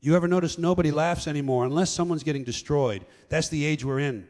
You ever notice nobody laughs anymore unless someone's getting destroyed? That's the age we're in.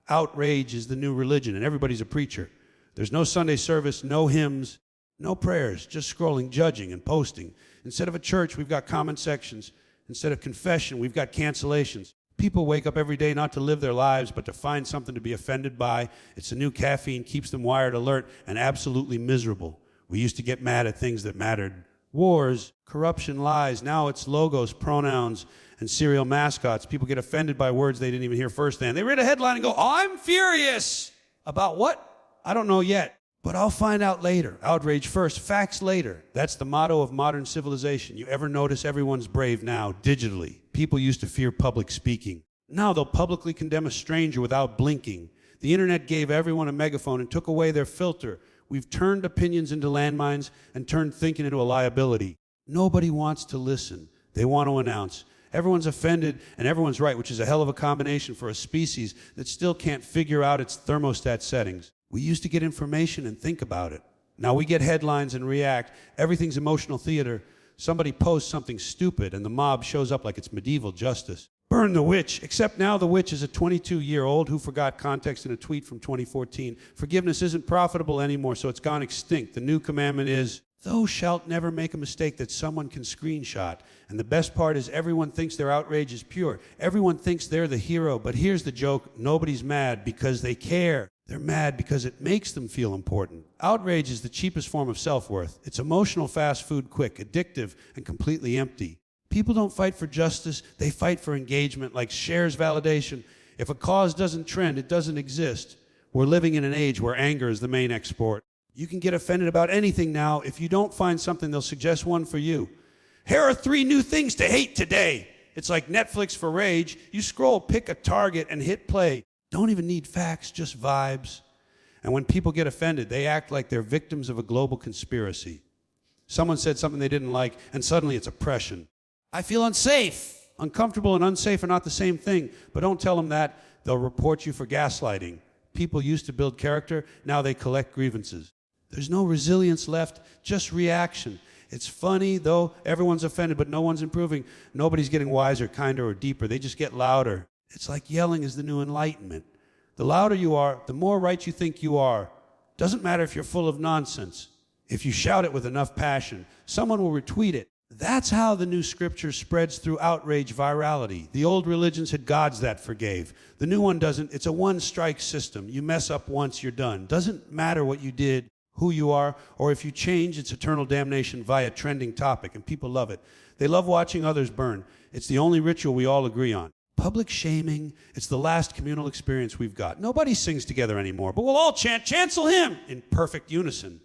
Outrage is the new religion, and everybody's a preacher. There's no Sunday service, no hymns, no prayers, just scrolling, judging, and posting. Instead of a church, we've got comment sections. Instead of confession, we've got cancellations. People wake up every day not to live their lives, but to find something to be offended by. It's the new caffeine, keeps them wired, alert, and absolutely miserable. We used to get mad at things that mattered. Wars, corruption, lies. Now it's logos, pronouns, and serial mascots. People get offended by words they didn't even hear firsthand. They read a headline and go, I'm furious. About what? I don't know yet, but I'll find out later. Outrage first, facts later. That's the motto of modern civilization. You ever notice everyone's brave now, digitally? People used to fear public speaking. Now they'll publicly condemn a stranger without blinking. The internet gave everyone a megaphone and took away their filter. We've turned opinions into landmines and turned thinking into a liability. Nobody wants to listen. They want to announce. Everyone's offended and everyone's right, which is a hell of a combination for a species that still can't figure out its thermostat settings. We used to get information and think about it. Now we get headlines and react. Everything's emotional theater. Somebody posts something stupid and the mob shows up like it's medieval justice. Burn the witch, except now the witch is a 22-year-old who forgot context in a tweet from 2014. Forgiveness isn't profitable anymore, so it's gone extinct. The new commandment is, thou shalt never make a mistake that someone can screenshot. And the best part is everyone thinks their outrage is pure. Everyone thinks they're the hero, but here's the joke. Nobody's mad because they care. They're mad because it makes them feel important. Outrage is the cheapest form of self-worth. It's emotional fast food, quick, addictive, and completely empty. People don't fight for justice, they fight for engagement, like shares validation. If a cause doesn't trend, it doesn't exist. We're living in an age where anger is the main export. You can get offended about anything now. If you don't find something, they'll suggest one for you. Here are 3 new things to hate today. It's like Netflix for rage. You scroll, pick a target, and hit play. Don't even need facts, just vibes. And when people get offended, they act like they're victims of a global conspiracy. Someone said something they didn't like, and suddenly it's oppression. I feel unsafe. Uncomfortable and unsafe are not the same thing, but don't tell them that. They'll report you for gaslighting. People used to build character, now they collect grievances. There's no resilience left, just reaction. It's funny, though, everyone's offended, but no one's improving. Nobody's getting wiser, kinder, or deeper. They just get louder. It's like yelling is the new enlightenment. The louder you are, the more right you think you are. Doesn't matter if you're full of nonsense. If you shout it with enough passion, someone will retweet it. That's how the new scripture spreads through outrage virality. The old religions had gods that forgave. The new one doesn't. It's a one-strike system. You mess up once, you're done. Doesn't matter what you did, who you are, or if you change, it's eternal damnation via trending topic, and people love it. They love watching others burn. It's the only ritual we all agree on. Public shaming, it's the last communal experience we've got. Nobody sings together anymore, but we'll all chant, "Chancel him," in perfect unison.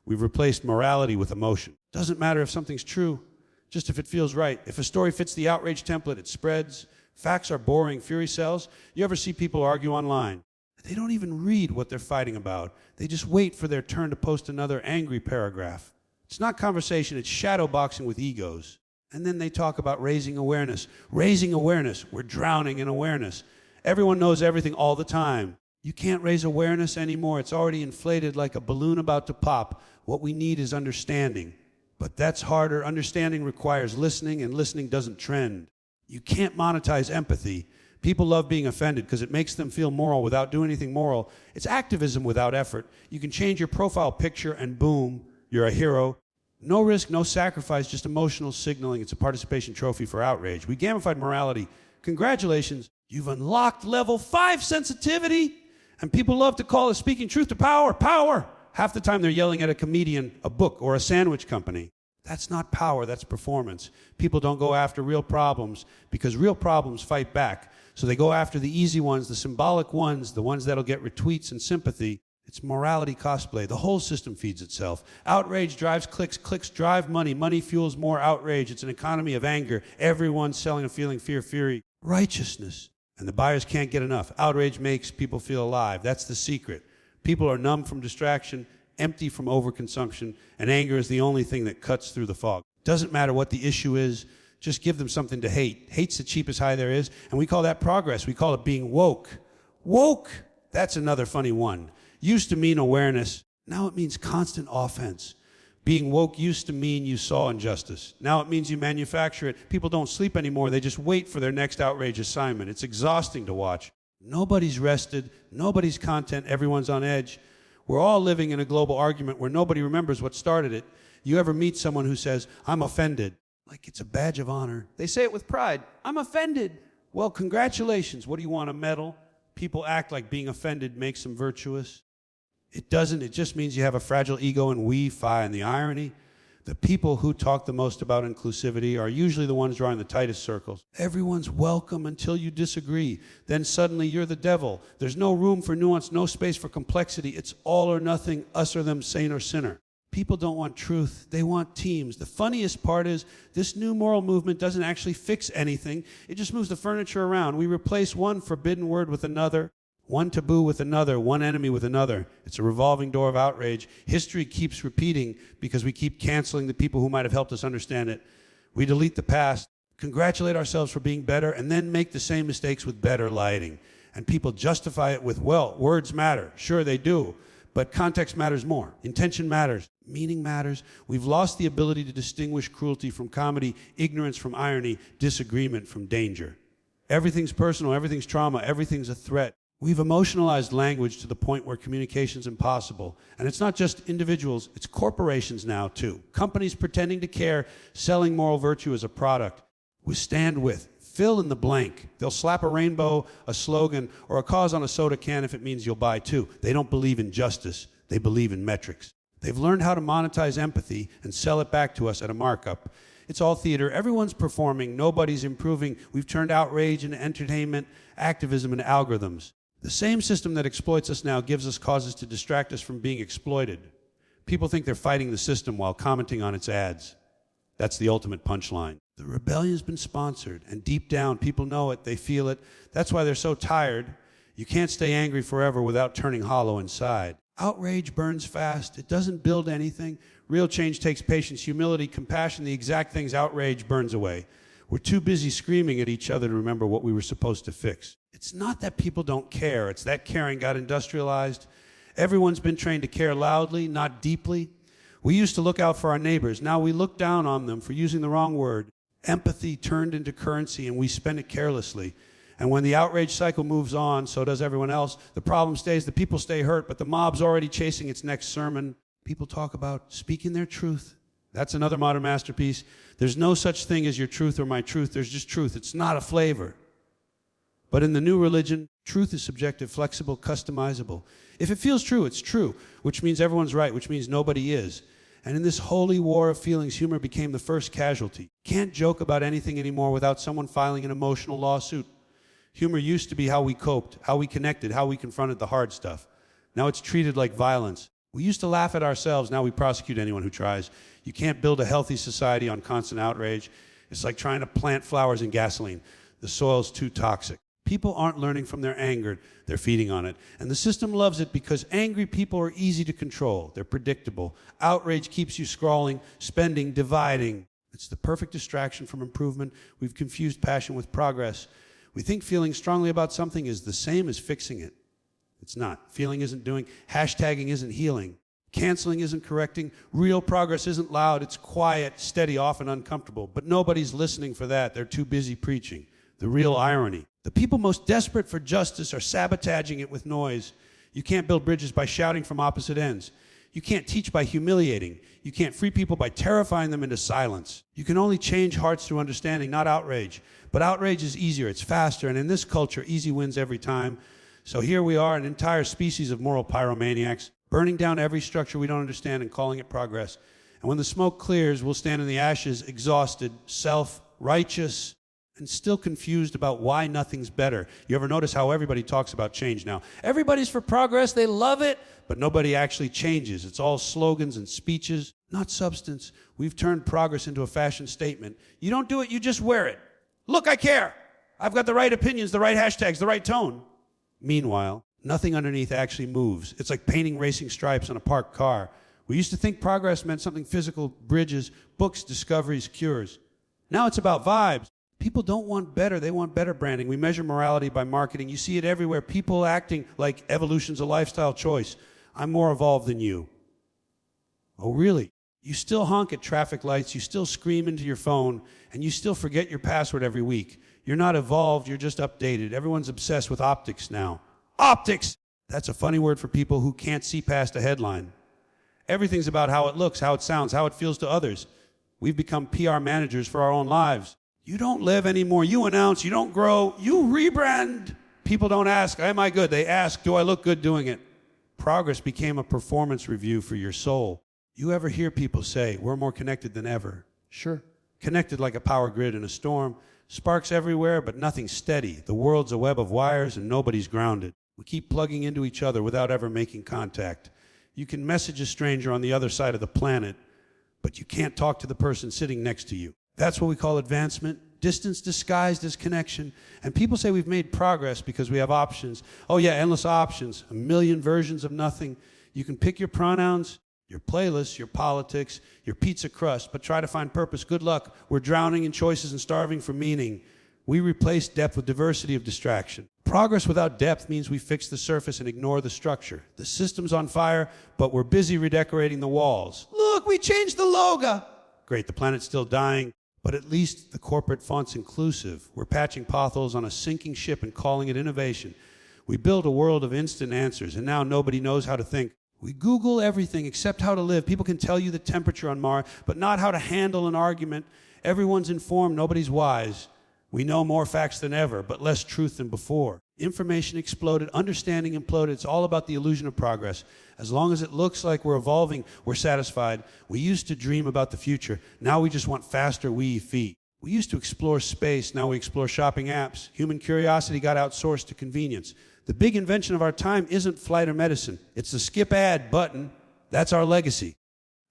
We've replaced morality with emotion. Doesn't matter if something's true, just if it feels right. If a story fits the outrage template, it spreads. Facts are boring, fury sells. You ever see people argue online? They don't even read what they're fighting about. They just wait for their turn to post another angry paragraph. It's not conversation, it's shadow boxing with egos. And then they talk about raising awareness. Raising awareness. We're drowning in awareness. Everyone knows everything all the time. You can't raise awareness anymore. It's already inflated like a balloon about to pop. What we need is understanding. But that's harder. Understanding requires listening, and listening doesn't trend. You can't monetize empathy. People love being offended because it makes them feel moral without doing anything moral. It's activism without effort. You can change your profile picture and boom, you're a hero. No risk, no sacrifice, just emotional signaling. It's a participation trophy for outrage. We gamified morality. Congratulations, you've unlocked level 5 sensitivity. And people love to call it speaking truth to power, power. Half the time they're yelling at a comedian, a book, or a sandwich company. That's not power, that's performance. People don't go after real problems because real problems fight back. So they go after the easy ones, the symbolic ones, the ones that'll get retweets and sympathy. It's morality cosplay. The whole system feeds itself. Outrage drives clicks. Clicks drive money. Money fuels more outrage. It's an economy of anger. Everyone's selling a feeling, fear, fury, righteousness. And the buyers can't get enough. Outrage makes people feel alive. That's the secret. People are numb from distraction, empty from overconsumption, and anger is the only thing that cuts through the fog. Doesn't matter what the issue is. Just give them something to hate. Hate's the cheapest high there is, and we call that progress. We call it being woke. Woke, that's another funny one. Used to mean awareness. Now it means constant offense. Being woke used to mean you saw injustice. Now it means you manufacture it. People don't sleep anymore. They just wait for their next outrage assignment. It's exhausting to watch. Nobody's rested. Nobody's content. Everyone's on edge. We're all living in a global argument where nobody remembers what started it. You ever meet someone who says, I'm offended? Like it's a badge of honor. They say it with pride. I'm offended. Well, congratulations. What do you want, a medal? People act like being offended makes them virtuous. It doesn't. It just means you have a fragile ego and we-fi. And the irony, the people who talk the most about inclusivity are usually the ones drawing the tightest circles. Everyone's welcome until you disagree. Then suddenly you're the devil. There's no room for nuance, no space for complexity. It's all or nothing, us or them, saint or sinner. People don't want truth. They want teams. The funniest part is this new moral movement doesn't actually fix anything. It just moves the furniture around. We replace one forbidden word with another. One taboo with another, one enemy with another. It's a revolving door of outrage. History keeps repeating because we keep canceling the people who might have helped us understand it. We delete the past, congratulate ourselves for being better, and then make the same mistakes with better lighting. And people justify it with, well, words matter. Sure, they do. But context matters more. Intention matters. Meaning matters. We've lost the ability to distinguish cruelty from comedy, ignorance from irony, disagreement from danger. Everything's personal, everything's trauma, everything's a threat. We've emotionalized language to the point where communication's impossible. And it's not just individuals, it's corporations now too. Companies pretending to care, selling moral virtue as a product. Withstand with, fill in the blank. They'll slap a rainbow, a slogan, or a cause on a soda can if it means you'll buy too. They don't believe in justice, they believe in metrics. They've learned how to monetize empathy and sell it back to us at a markup. It's all theater. Everyone's performing. Nobody's improving. We've turned outrage into entertainment, activism into algorithms. The same system that exploits us now gives us causes to distract us from being exploited. People think they're fighting the system while commenting on its ads. That's the ultimate punchline. The rebellion's been sponsored, and deep down, people know it, they feel it. That's why they're so tired. You can't stay angry forever without turning hollow inside. Outrage burns fast. It doesn't build anything. Real change takes patience, humility, compassion, the exact things outrage burns away. We're too busy screaming at each other to remember what we were supposed to fix. It's not that people don't care. It's that caring got industrialized. Everyone's been trained to care loudly, not deeply. We used to look out for our neighbors. Now we look down on them for using the wrong word. Empathy turned into currency, and we spend it carelessly. And when the outrage cycle moves on, so does everyone else. The problem stays, the people stay hurt, but the mob's already chasing its next sermon. People talk about speaking their truth. That's another modern masterpiece. There's no such thing as your truth or my truth. There's just truth. It's not a flavor. But in the new religion, truth is subjective, flexible, customizable. If it feels true, it's true, which means everyone's right, which means nobody is. And in this holy war of feelings, humor became the first casualty. Can't joke about anything anymore without someone filing an emotional lawsuit. Humor used to be how we coped, how we connected, how we confronted the hard stuff. Now it's treated like violence. We used to laugh at ourselves. Now we prosecute anyone who tries. You can't build a healthy society on constant outrage. It's like trying to plant flowers in gasoline. The soil's too toxic. People aren't learning from their anger. They're feeding on it. And the system loves it because angry people are easy to control. They're predictable. Outrage keeps you scrawling, spending, dividing. It's the perfect distraction from improvement. We've confused passion with progress. We think feeling strongly about something is the same as fixing it. It's not. Feeling isn't doing. Hashtagging isn't healing. Canceling isn't correcting. Real progress isn't loud. It's quiet, steady, often uncomfortable. But nobody's listening for that. They're too busy preaching. The real irony. The people most desperate for justice are sabotaging it with noise. You can't build bridges by shouting from opposite ends. You can't teach by humiliating. You can't free people by terrifying them into silence. You can only change hearts through understanding, not outrage. But outrage is easier, it's faster, and in this culture, easy wins every time. So here we are, an entire species of moral pyromaniacs, burning down every structure we don't understand and calling it progress. And when the smoke clears, we'll stand in the ashes, exhausted, self-righteous, and still confused about why nothing's better. You ever notice how everybody talks about change now? Everybody's for progress, they love it, but nobody actually changes. It's all slogans and speeches, not substance. We've turned progress into a fashion statement. You don't do it, you just wear it. Look, I care. I've got the right opinions, the right hashtags, the right tone. Meanwhile, nothing underneath actually moves. It's like painting racing stripes on a parked car. We used to think progress meant something physical, bridges, books, discoveries, cures. Now it's about vibes. People don't want better, they want better branding. We measure morality by marketing. You see it everywhere. People acting like evolution's a lifestyle choice. I'm more evolved than you. Oh, really? You still honk at traffic lights, you still scream into your phone, and you still forget your password every week. You're not evolved, you're just updated. Everyone's obsessed with optics now. Optics! That's a funny word for people who can't see past a headline. Everything's about how it looks, how it sounds, how it feels to others. We've become PR managers for our own lives. You don't live anymore. You announce. You don't grow. You rebrand. People don't ask, am I good? They ask, do I look good doing it? Progress became a performance review for your soul. You ever hear people say, we're more connected than ever? Sure. Connected like a power grid in a storm. Sparks everywhere, but nothing steady. The world's a web of wires and nobody's grounded. We keep plugging into each other without ever making contact. You can message a stranger on the other side of the planet, but you can't talk to the person sitting next to you. That's what we call advancement, distance disguised as connection. And people say we've made progress because we have options. Oh yeah, endless options, a million versions of nothing. You can pick your pronouns, your playlists, your politics, your pizza crust, but try to find purpose. Good luck. We're drowning in choices and starving for meaning. We replace depth with diversity of distraction. Progress without depth means we fix the surface and ignore the structure. The system's on fire, but we're busy redecorating the walls. Look, we changed the logo. Great, the planet's still dying, but at least the corporate font's inclusive. We're patching potholes on a sinking ship and calling it innovation. We build a world of instant answers, and now nobody knows how to think. We Google everything except how to live. People can tell you the temperature on Mars, but not how to handle an argument. Everyone's informed, nobody's wise. We know more facts than ever, but less truth than before. Information exploded, understanding imploded. It's all about the illusion of progress. As long as it looks like we're evolving, we're satisfied. We used to dream about the future. Now we just want faster wee feet. We used to explore space. Now we explore shopping apps. Human curiosity got outsourced to convenience. The big invention of our time isn't flight or medicine. It's the skip ad button. That's our legacy.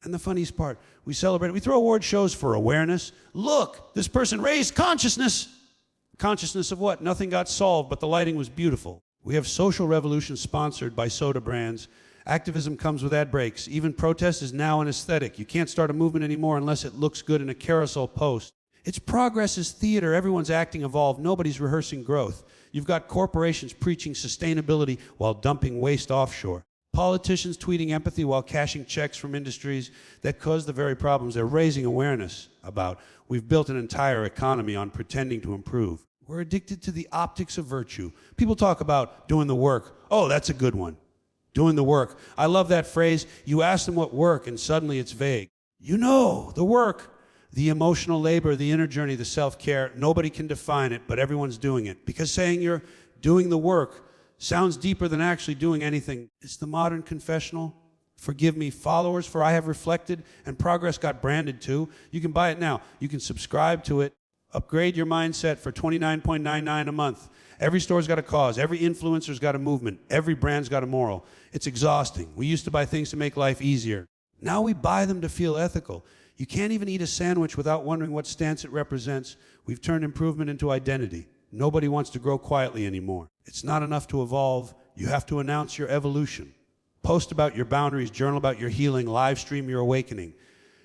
And the funniest part, we celebrate, we throw award shows for awareness. Look, this person raised consciousness. Consciousness of what? Nothing got solved, but the lighting was beautiful. We have social revolutions sponsored by soda brands. Activism comes with ad breaks. Even protest is now an aesthetic. You can't start a movement anymore unless it looks good in a carousel post. It's progress is theater. Everyone's acting evolved. Nobody's rehearsing growth. You've got corporations preaching sustainability while dumping waste offshore. Politicians tweeting empathy while cashing checks from industries that cause the very problems they're raising awareness about. We've built an entire economy on pretending to improve. We're addicted to the optics of virtue. People talk about doing the work. Oh, that's a good one. Doing the work. I love that phrase. You ask them what work, and suddenly it's vague. You know, the work. The emotional labor, the inner journey, the self-care. Nobody can define it, but everyone's doing it. Because saying you're doing the work sounds deeper than actually doing anything. It's the modern confessional. Forgive me, followers, for I have reflected, and progress got branded too. You can buy it now. You can subscribe to it. Upgrade your mindset for $29.99 a month. Every store's got a cause. Every influencer's got a movement. Every brand's got a moral. It's exhausting. We used to buy things to make life easier. Now we buy them to feel ethical. You can't even eat a sandwich without wondering what stance it represents. We've turned improvement into identity. Nobody wants to grow quietly anymore. It's not enough to evolve. You have to announce your evolution. Post about your boundaries, journal about your healing, live stream your awakening.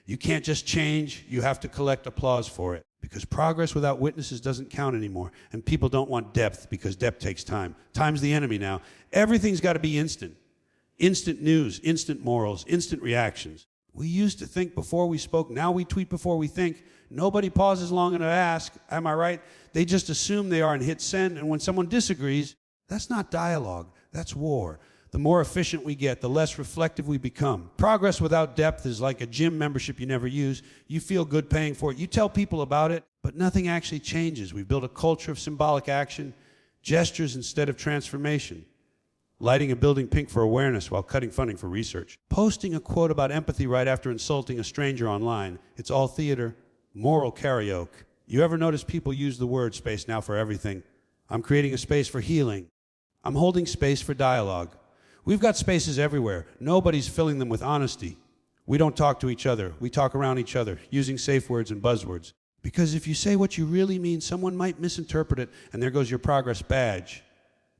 You can't just change, you have to collect applause for it. Because progress without witnesses doesn't count anymore. And people don't want depth because depth takes time. Time's the enemy now. Everything's got to be instant. Instant news, instant morals, instant reactions. We used to think before we spoke, now we tweet before we think. Nobody pauses long enough to ask, am I right? They just assume they are and hit send, and when someone disagrees, that's not dialogue, that's war. The more efficient we get, the less reflective we become. Progress without depth is like a gym membership you never use. You feel good paying for it. You tell people about it, but nothing actually changes. We've built a culture of symbolic action, gestures instead of transformation. Lighting a building pink for awareness while cutting funding for research. Posting a quote about empathy right after insulting a stranger online. It's all theater. Moral karaoke. You ever notice people use the word space now for everything? I'm creating a space for healing. I'm holding space for dialogue. We've got spaces everywhere. Nobody's filling them with honesty. We don't talk to each other. We talk around each other, using safe words and buzzwords. Because if you say what you really mean, someone might misinterpret it, and there goes your progress badge.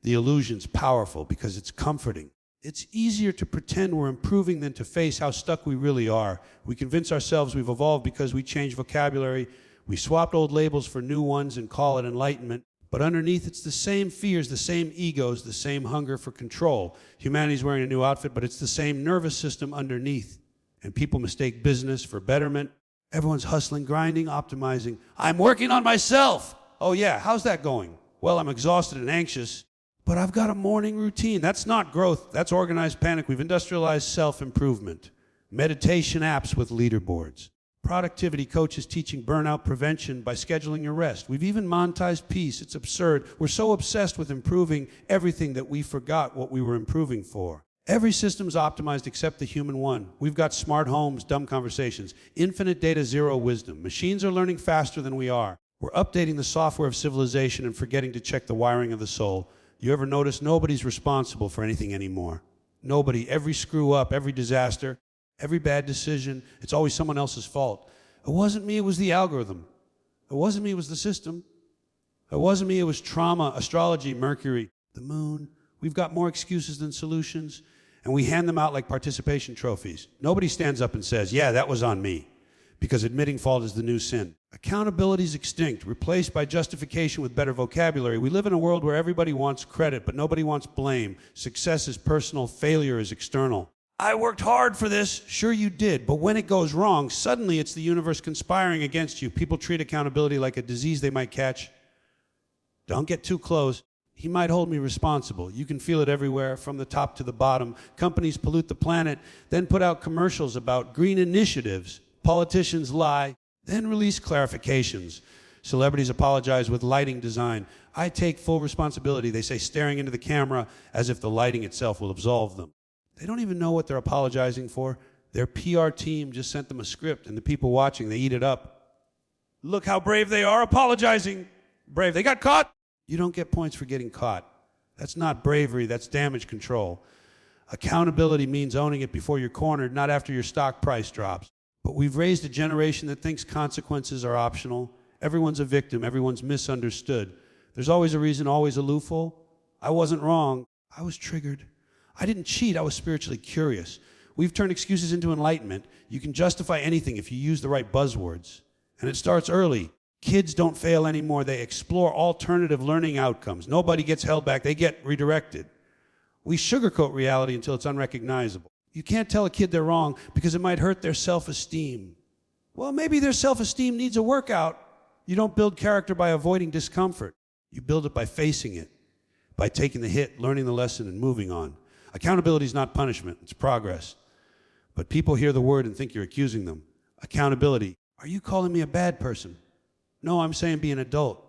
The illusion's powerful because it's comforting. It's easier to pretend we're improving than to face how stuck we really are. We convince ourselves we've evolved because we changed vocabulary. We swapped old labels for new ones and call it enlightenment. But underneath, it's the same fears, the same egos, the same hunger for control. Humanity's wearing a new outfit, but it's the same nervous system underneath. And people mistake business for betterment. Everyone's hustling, grinding, optimizing. I'm working on myself. Oh yeah, how's that going? Well, I'm exhausted and anxious, but I've got a morning routine. That's not growth, that's organized panic. We've industrialized self-improvement. Meditation apps with leaderboards. Productivity coaches teaching burnout prevention by scheduling your rest. We've even monetized peace. It's absurd. We're so obsessed with improving everything that we forgot what we were improving for. Every system's optimized except the human one. We've got smart homes, dumb conversations, infinite data, zero wisdom. Machines are learning faster than we are. We're updating the software of civilization and forgetting to check the wiring of the soul. You ever notice nobody's responsible for anything anymore? Nobody. Every screw up, every disaster, every bad decision, it's always someone else's fault. It wasn't me, it was the algorithm. It wasn't me, it was the system. It wasn't me, it was trauma, astrology, Mercury, the moon. We've got more excuses than solutions, and we hand them out like participation trophies. Nobody stands up and says, yeah, that was on me, because admitting fault is the new sin. Accountability is extinct, replaced by justification with better vocabulary. We live in a world where everybody wants credit, but nobody wants blame. Success is personal, failure is external. I worked hard for this. Sure you did, but when it goes wrong, suddenly it's the universe conspiring against you. People treat accountability like a disease they might catch. Don't get too close. He might hold me responsible. You can feel it everywhere, from the top to the bottom. Companies pollute the planet, then put out commercials about green initiatives. Politicians lie, then release clarifications. Celebrities apologize with lighting design. I take full responsibility, they say, staring into the camera as if the lighting itself will absolve them. They don't even know what they're apologizing for. Their PR team just sent them a script, and the people watching, they eat it up. Look how brave they are, apologizing. Brave. They got caught. You don't get points for getting caught. That's not bravery, that's damage control. Accountability means owning it before you're cornered, not after your stock price drops. But we've raised a generation that thinks consequences are optional. Everyone's a victim, everyone's misunderstood. There's always a reason, always a loophole. I wasn't wrong, I was triggered. I didn't cheat, I was spiritually curious. We've turned excuses into enlightenment. You can justify anything if you use the right buzzwords. And it starts early. Kids don't fail anymore. They explore alternative learning outcomes. Nobody gets held back. They get redirected. We sugarcoat reality until it's unrecognizable. You can't tell a kid they're wrong because it might hurt their self-esteem. Well, maybe their self-esteem needs a workout. You don't build character by avoiding discomfort. You build it by facing it, by taking the hit, learning the lesson, and moving on. Accountability is not punishment, it's progress. But people hear the word and think you're accusing them. Accountability. Are you calling me a bad person? No, I'm saying be an adult.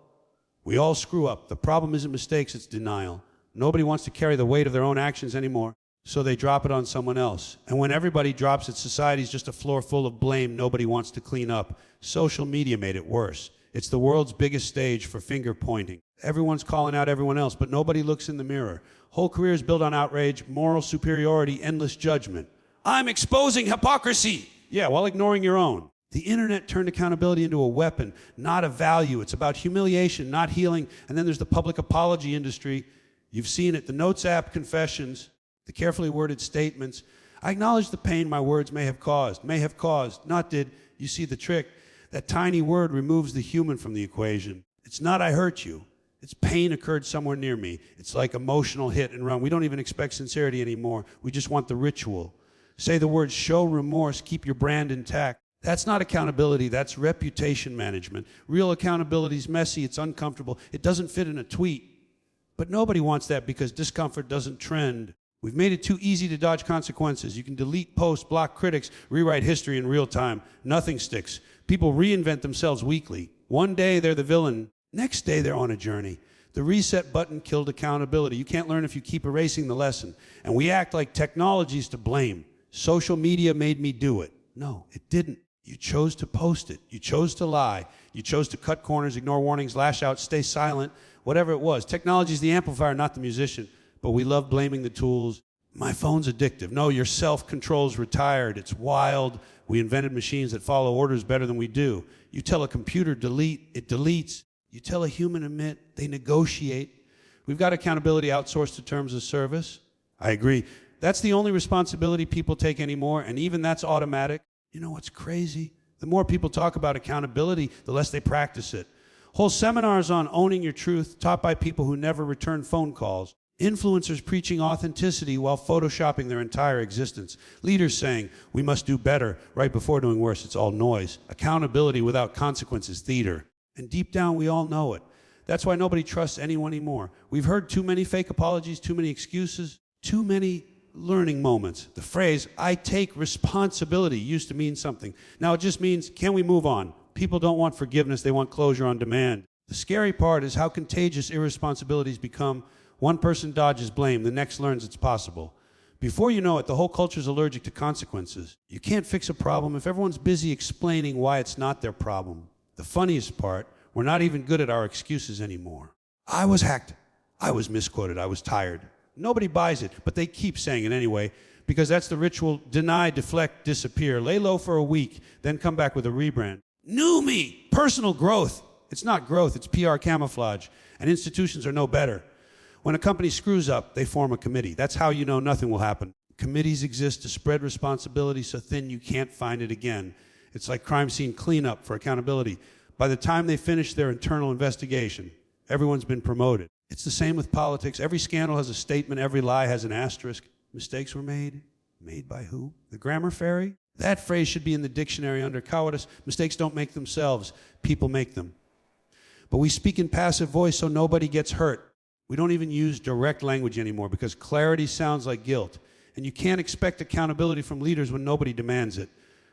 We all screw up. The problem isn't mistakes, it's denial. Nobody wants to carry the weight of their own actions anymore, so they drop it on someone else. And when everybody drops it, society's just a floor full of blame nobody wants to clean up. Social media made it worse. It's the world's biggest stage for finger pointing. Everyone's calling out everyone else, but nobody looks in the mirror. Whole careers built on outrage, moral superiority, endless judgment. I'm exposing hypocrisy. Yeah, while ignoring your own. The internet turned accountability into a weapon, not a value. It's about humiliation, not healing. And then there's the public apology industry. You've seen it, the notes app confessions, the carefully worded statements. I acknowledge the pain my words may have caused, not did. You see the trick. That tiny word removes the human from the equation. It's not I hurt you. It's pain occurred somewhere near me. It's like emotional hit and run. We don't even expect sincerity anymore. We just want the ritual. Say the words, show remorse, keep your brand intact. That's not accountability, that's reputation management. Real accountability is messy, it's uncomfortable, it doesn't fit in a tweet. But nobody wants that because discomfort doesn't trend. We've made it too easy to dodge consequences. You can delete posts, block critics, rewrite history in real time. Nothing sticks. People reinvent themselves weekly. One day they're the villain, next day they're on a journey. The reset button killed accountability. You can't learn if you keep erasing the lesson. And we act like technology's to blame. Social media made me do it. No, it didn't. You chose to post it. You chose to lie. You chose to cut corners, ignore warnings, lash out, stay silent, whatever it was. Technology's the amplifier, not the musician. But we love blaming the tools. My phone's addictive. No, your self-control's retired. It's wild. We invented machines that follow orders better than we do. You tell a computer delete, it deletes. You tell a human admit, they negotiate. We've got accountability outsourced to terms of service. I agree. That's the only responsibility people take anymore, and even that's automatic. You know what's crazy? The more people talk about accountability, the less they practice it. Whole seminars on owning your truth, taught by people who never return phone calls. Influencers preaching authenticity while photoshopping their entire existence. Leaders saying, we must do better right before doing worse. It's all noise. Accountability without consequences, theater. And deep down, we all know it. That's why nobody trusts anyone anymore. We've heard too many fake apologies, too many excuses, too many learning moments. The phrase, I take responsibility, used to mean something. Now it just means, can we move on? People don't want forgiveness, they want closure on demand. The scary part is how contagious irresponsibilities become. One person dodges blame, the next learns it's possible. Before you know it, the whole culture's allergic to consequences. You can't fix a problem if everyone's busy explaining why it's not their problem. The funniest part, we're not even good at our excuses anymore. I was hacked. I was misquoted. I was tired. Nobody buys it, but they keep saying it anyway, because that's the ritual: deny, deflect, disappear, lay low for a week, then come back with a rebrand. New me, personal growth. It's not growth, it's PR camouflage, and institutions are no better. When a company screws up, they form a committee. That's how you know nothing will happen. Committees exist to spread responsibility so thin you can't find it again. It's like crime scene cleanup for accountability. By the time they finish their internal investigation, everyone's been promoted. It's the same with politics. Every scandal has a statement, every lie has an asterisk. Mistakes were made. Made by who? The grammar fairy? That phrase should be in the dictionary under cowardice. Mistakes don't make themselves. People make them. But we speak in passive voice so nobody gets hurt. We don't even use direct language anymore because clarity sounds like guilt. And you can't expect accountability from leaders when nobody demands it.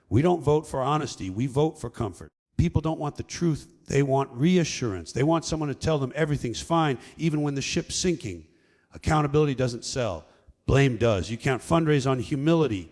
We don't vote for honesty. We vote for comfort. People don't want the truth. They want reassurance. They want someone to tell them everything's fine, even when the ship's sinking. Accountability doesn't sell. Blame does. You can't fundraise on humility.